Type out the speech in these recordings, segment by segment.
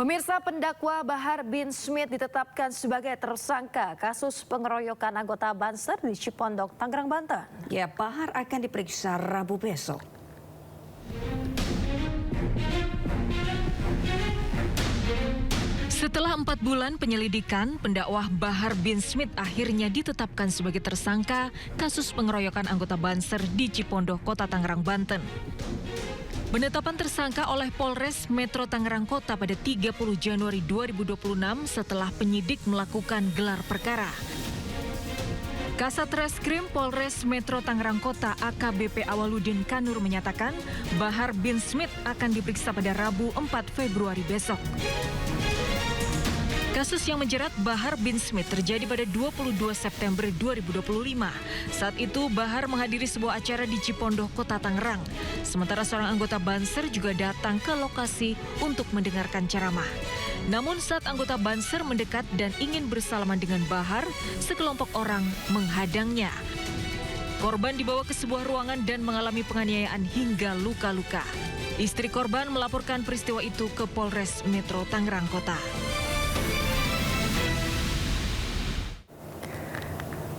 Pemirsa, pendakwa Bahar bin Smith ditetapkan sebagai tersangka kasus pengeroyokan anggota Banser di Cipondok, Tangerang, Banten. Ya, Bahar akan diperiksa Rabu besok. Setelah 4 bulan penyelidikan, pendakwah Bahar bin Smith akhirnya ditetapkan sebagai tersangka kasus pengeroyokan anggota Banser di Cipondok, Kota Tangerang, Banten. Penetapan tersangka oleh Polres Metro Tangerang Kota pada 30 Januari 2026 setelah penyidik melakukan gelar perkara. Kasat Reskrim Polres Metro Tangerang Kota AKBP Awaludin Kanur menyatakan Bahar bin Smith akan diperiksa pada Rabu 4 Februari besok. Kasus yang menjerat Bahar bin Smith terjadi pada 22 September 2025. Saat itu Bahar menghadiri sebuah acara di Cipondok, Kota Tangerang. Sementara seorang anggota Banser juga datang ke lokasi untuk mendengarkan ceramah. Namun saat anggota Banser mendekat dan ingin bersalaman dengan Bahar, sekelompok orang menghadangnya. Korban dibawa ke sebuah ruangan dan mengalami penganiayaan hingga luka-luka. Istri korban melaporkan peristiwa itu ke Polres Metro Tangerang Kota.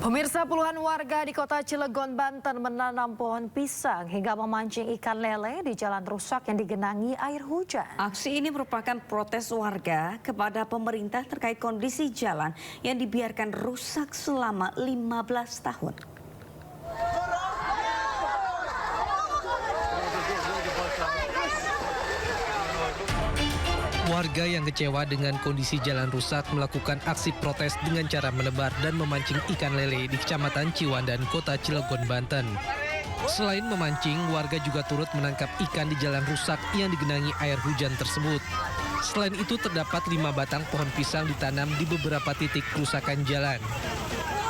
Pemirsa, puluhan warga di kota Cilegon, Banten menanam pohon pisang hingga memancing ikan lele di jalan rusak yang digenangi air hujan. Aksi ini merupakan protes warga kepada pemerintah terkait kondisi jalan yang dibiarkan rusak selama 15 tahun. Warga yang kecewa dengan kondisi jalan rusak melakukan aksi protes dengan cara menebar dan memancing ikan lele di Kecamatan Ciwandan, Kota Cilegon, Banten. Selain memancing, warga juga turut menangkap ikan di jalan rusak yang digenangi air hujan tersebut. Selain itu, terdapat 5 batang pohon pisang ditanam di beberapa titik kerusakan jalan.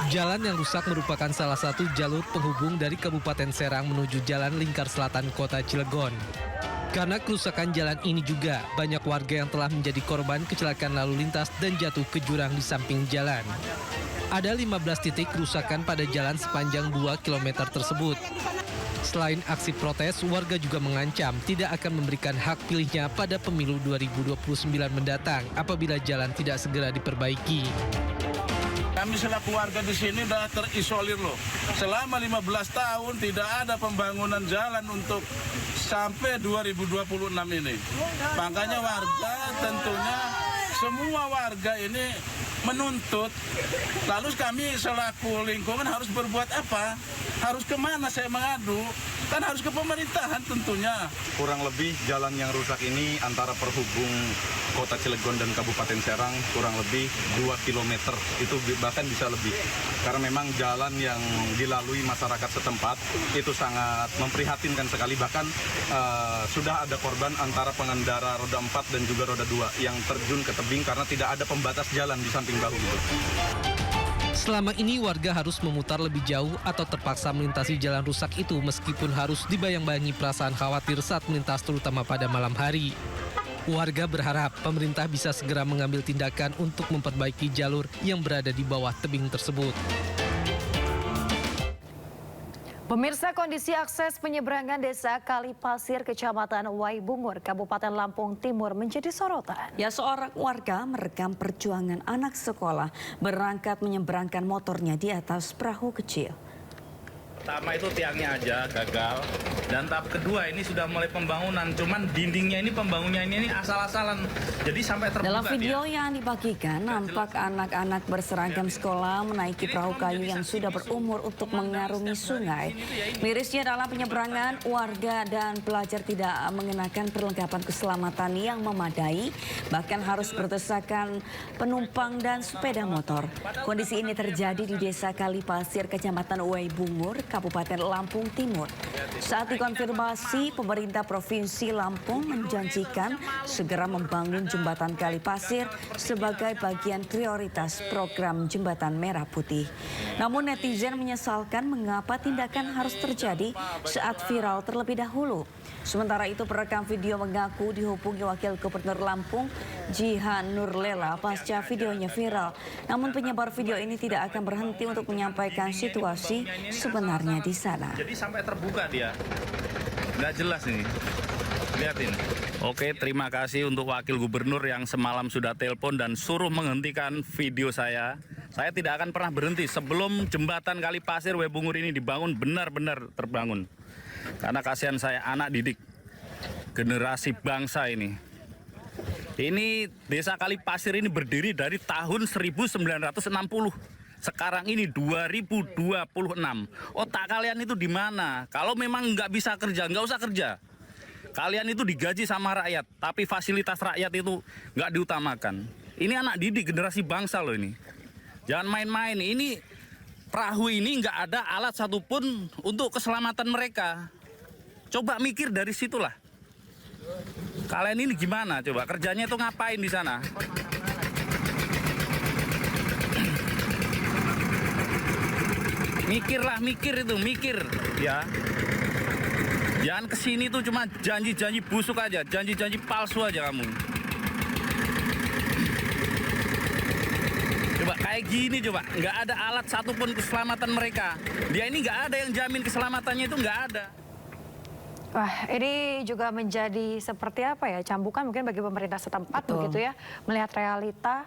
Jalan yang rusak merupakan salah satu jalur penghubung dari Kabupaten Serang menuju Jalan Lingkar Selatan Kota Cilegon. Karena kerusakan jalan ini juga, banyak warga yang telah menjadi korban kecelakaan lalu lintas dan jatuh ke jurang di samping jalan. Ada 15 titik kerusakan pada jalan sepanjang 2 km tersebut. Selain aksi protes, warga juga mengancam tidak akan memberikan hak pilihnya pada pemilu 2029 mendatang apabila jalan tidak segera diperbaiki. Kami selaku warga di sini sudah terisolir loh. Selama 15 tahun tidak ada pembangunan jalan untuk sampai 2026 ini. Makanya warga tentunya semua warga ini menuntut. Lalu kami selaku lingkungan harus berbuat apa? Harus kemana saya mengadu? Kan harus ke pemerintahan tentunya. Kurang lebih jalan yang rusak ini antara perhubung Kota Cilegon dan Kabupaten Serang kurang lebih 2 km, itu bahkan bisa lebih. Karena memang jalan yang dilalui masyarakat setempat itu sangat memprihatinkan sekali. Bahkan sudah ada korban antara pengendara roda 4 dan juga roda 2 yang terjun ke tebing karena tidak ada pembatas jalan di samping bahu itu. Selama ini warga harus memutar lebih jauh atau terpaksa melintasi jalan rusak itu meskipun harus dibayang-bayangi perasaan khawatir saat melintas terutama pada malam hari. Warga berharap pemerintah bisa segera mengambil tindakan untuk memperbaiki jalur yang berada di bawah tebing tersebut. Pemirsa, kondisi akses penyeberangan desa Kalipasir, Kecamatan Waibungur, Kabupaten Lampung Timur menjadi sorotan. Ya, seorang warga merekam perjuangan anak sekolah berangkat menyeberangkan motornya di atas perahu kecil. Pertama itu tiangnya aja gagal, dan tahap kedua ini sudah mulai pembangunan, cuman dindingnya ini pembangunannya ini asal-asalan, jadi sampai terbuka. Dalam video yang dibagikan, nampak anak-anak berseragam sekolah menaiki perahu kayu yang sudah berumur untuk mengarungi sungai. Mirisnya dalam penyeberangan, warga dan pelajar tidak mengenakan perlengkapan keselamatan yang memadai, bahkan harus berdesakan penumpang dan sepeda motor. Kondisi ini terjadi di Desa Kalipasir, Kecamatan Waibungur, Kabupaten Lampung Timur. Saat dikonfirmasi, pemerintah Provinsi Lampung menjanjikan segera membangun jembatan Kalipasir sebagai bagian prioritas program Jembatan Merah Putih. Namun netizen menyesalkan mengapa tindakan harus terjadi saat viral terlebih dahulu. Sementara itu, perekam video mengaku dihubungi Wakil Gubernur Lampung, Jihan Nurlela, pasca videonya viral. Namun penyebar video ini tidak akan berhenti untuk menyampaikan situasi sebenarnya di sana. Jadi sampai terbuka dia, nggak jelas ini. Lihat ini. Oke, terima kasih untuk Wakil Gubernur yang semalam sudah telepon dan suruh menghentikan video saya. Saya tidak akan pernah berhenti sebelum jembatan Kali Pasir Webungur ini dibangun benar-benar terbangun. Karena kasihan saya anak didik, generasi bangsa ini. Ini desa Kali Pasir ini berdiri dari tahun 1960. Sekarang ini 2026. Otak kalian itu di mana? Kalau memang nggak bisa kerja, nggak usah kerja. Kalian itu digaji sama rakyat, tapi fasilitas rakyat itu nggak diutamakan. Ini anak didik generasi bangsa loh ini. Jangan main-main. Ini perahu ini nggak ada alat satupun untuk keselamatan mereka. Coba mikir dari situlah. Kalian ini gimana? Coba kerjanya itu ngapain di sana? Mikirlah, mikir ya. Jangan kesini tuh cuma janji-janji busuk aja, janji-janji palsu aja kamu. Coba kayak gini coba, nggak ada alat satupun keselamatan mereka. Dia ini nggak ada yang jamin keselamatannya itu nggak ada. Wah, ini juga menjadi seperti apa ya, cambukan mungkin bagi pemerintah setempat. Betul. Begitu ya, melihat realita.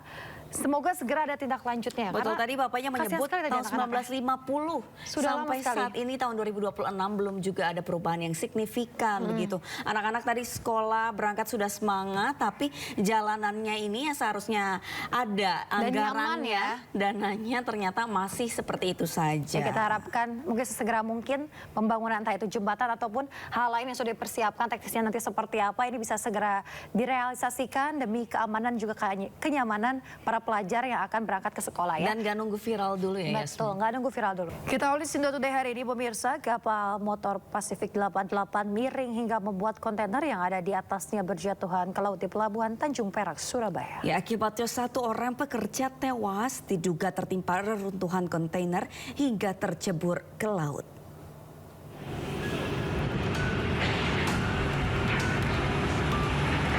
Semoga segera ada tindak lanjutnya. Betul, tadi Bapaknya menyebut tahun anak-anak. 1950 Sudah lama sampai sekali. saat ini tahun 2026 belum juga ada perubahan yang signifikan begitu. Anak-anak tadi sekolah berangkat sudah semangat, tapi jalanannya ini yang seharusnya ada Dan nyaman anggarannya, dananya ternyata masih seperti itu saja. Ya, kita harapkan mungkin sesegera mungkin pembangunan entah itu jembatan ataupun hal lain yang sudah dipersiapkan teknisnya nanti seperti apa ini bisa segera direalisasikan demi keamanan juga kenyamanan para pelajar yang akan berangkat ke sekolah ya. Dan gak nunggu viral dulu ya. Betul, nggak nunggu viral dulu. Kita ulis Indo Today hari ini pemirsa, kapal motor Pacific 88 miring hingga membuat kontainer yang ada di atasnya berjatuhan ke laut di Pelabuhan Tanjung Perak, Surabaya. Ya, akibatnya 1 orang pekerja tewas diduga tertimpa reruntuhan kontainer hingga tercebur ke laut.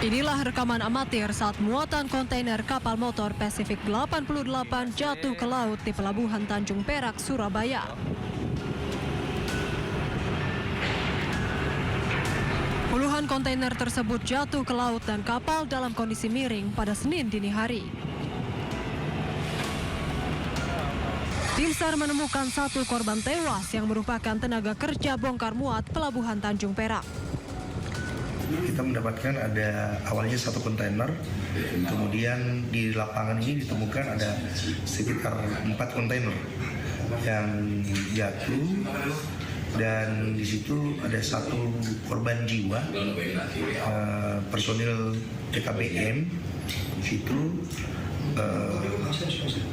Inilah rekaman amatir saat muatan kontainer kapal motor Pacific 88 jatuh ke laut di Pelabuhan Tanjung Perak, Surabaya. Puluhan kontainer tersebut jatuh ke laut dan kapal dalam kondisi miring pada Senin dini hari. Tim SAR menemukan 1 korban tewas yang merupakan tenaga kerja bongkar muat Pelabuhan Tanjung Perak. Kita mendapatkan ada awalnya 1 kontainer, kemudian di lapangan ini ditemukan ada sekitar 4 kontainer yang jatuh dan di situ ada 1 korban jiwa, personil TKBM di situ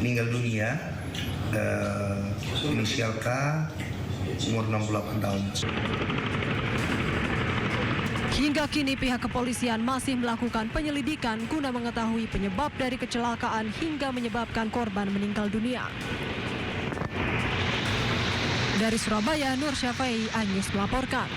meninggal dunia, inisial K, umur 68 tahun. Hingga kini pihak kepolisian masih melakukan penyelidikan guna mengetahui penyebab dari kecelakaan hingga menyebabkan korban meninggal dunia. Dari Surabaya, Nur Syafai, iNews melaporkan.